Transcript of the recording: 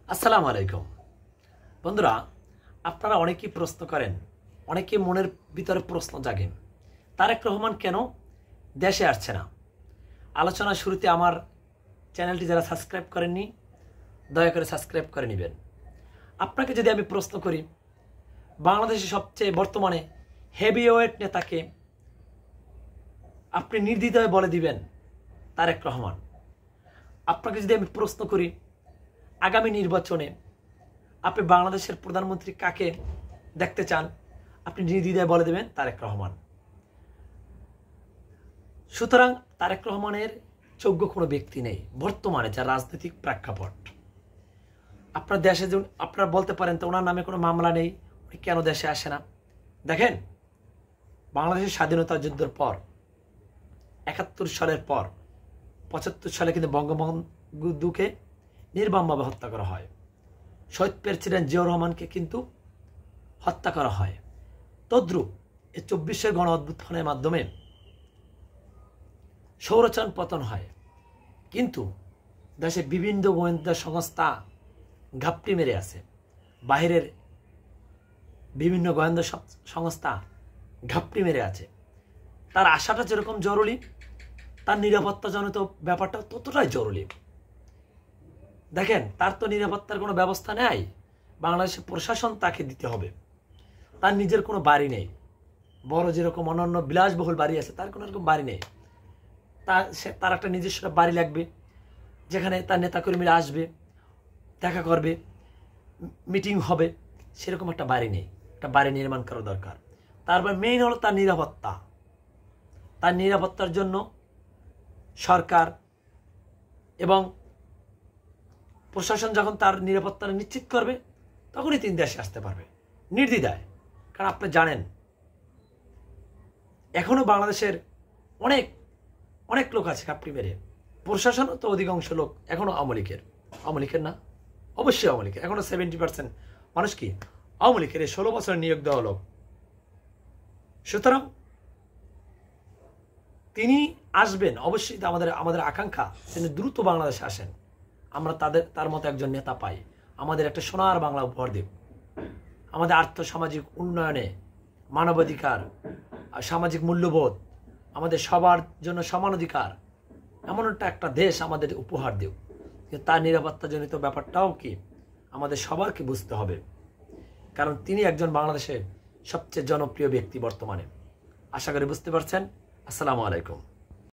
আসসালামু আলাইকুম বন্ধুরা, আপনারা অনেকেই প্রশ্ন করেন, অনেকে মনের ভিতরে প্রশ্ন জাগেন, তারেক রহমান কেন দেশে আসছে না। আলোচনার শুরুতে আমার চ্যানেলটি যারা সাবস্ক্রাইব করেননি দয়া করে সাবস্ক্রাইব করে নেবেন। আপনাকে যদি আমি প্রশ্ন করি, বাংলাদেশের সবচেয়ে বর্তমানে হেভিওয়েট নেতাকে আপনি নির্দ্বিধায় বলে দিবেন তারেক রহমান। আপনাকে যদি আমি প্রশ্ন করি, আগামী নির্বাচনে আপনি বাংলাদেশের প্রধানমন্ত্রী কাকে দেখতে চান, আপনি নির্দ্বিধায় বলে দেবেন তারেক রহমান। সুতরাং তারেক রহমানের যোগ্য কোনো ব্যক্তি নেই বর্তমানে যা রাজনৈতিক প্রেক্ষাপট। আপনার দেশে যে আপনারা বলতে পারেন তো ওনার নামে কোনো মামলা নেই, উনি কেন দেশে আসে না। দেখেন, বাংলাদেশের স্বাধীনতা যুদ্ধের পর ৭১ সালের পর ৭৫ সালে কিন্তু বঙ্গবন্ধুকে নির্মমভাবে হত্যা করা হয়। শহীদ প্রেসিডেন্ট জিয়াউর রহমানকে কিন্তু হত্যা করা হয়। তদ্রূপ এই ২৪শের গণ অভ্যুত্থানের মাধ্যমে সৌরচান পতন হয়। কিন্তু দেশে বিভিন্ন গোয়েন্দা সংস্থা ঘাপটি মেরে আছে, বাহিরের বিভিন্ন গোয়েন্দা সংস্থা ঘাপটি মেরে আছে। তার আশাটা যেরকম জরুরি, তার নিরাপত্তাজনিত ব্যাপারটা ততটাই জরুরি। দেখেন, তার তো নিরাপত্তার কোনো ব্যবস্থা নেই, বাংলাদেশের প্রশাসন তাকে দিতে হবে। তার নিজের কোনো বাড়ি নেই, বড় যেরকম অন্যান্য বিলাসবহুল বাড়ি আছে তার কোনো এরকম বাড়ি নেই। তার একটা নিজস্ব বাড়ি লাগবে, যেখানে তার নেতাকর্মীরা আসবে, দেখা করবে, মিটিং হবে, সেরকম একটা বাড়ি নেই। একটা বাড়ি নির্মাণ করা দরকার। তারপর মেইন হলো তার নিরাপত্তা। তার নিরাপত্তার জন্য সরকার এবং প্রশাসন যখন তার নিরাপত্তা নিশ্চিত করবে, তখনই তিনি দেশে আসতে পারবে নির্দ্বিধায়। কারণ আপনি জানেন, এখনো বাংলাদেশের অনেক অনেক লোক আছে কাপড়ি মেরে। প্রশাসন তো অধিকাংশ লোক এখনো আওয়ামী লীগের না, অবশ্যই আওয়ামী লীগের। এখনো 70% মানুষ কি আওয়ামী লীগের, 16 বছর নিয়োগ দেওয়া লোক। সুতরাং তিনি আসবেন অবশ্যই। আমাদের আকাঙ্ক্ষা তিনি দ্রুত বাংলাদেশে আসেন, আমরা তার মতো একজন নেতা পাই, আমাদের একটা সোনার বাংলা উপহার দেব। আমাদের আর্থসামাজিক উন্নয়নে, মানবাধিকার, সামাজিক মূল্যবোধ, আমাদের সবার জন্য সমান অধিকার, এমন একটা দেশ আমাদের উপহার দেব। কিন্তু তার নিরাপত্তাজনিত ব্যাপারটাও কি আমাদের সবারকে বুঝতে হবে। কারণ তিনি একজন বাংলাদেশের সবচেয়ে জনপ্রিয় ব্যক্তি বর্তমানে। আশা করি বুঝতে পারছেন। আসসালামু আলাইকুম।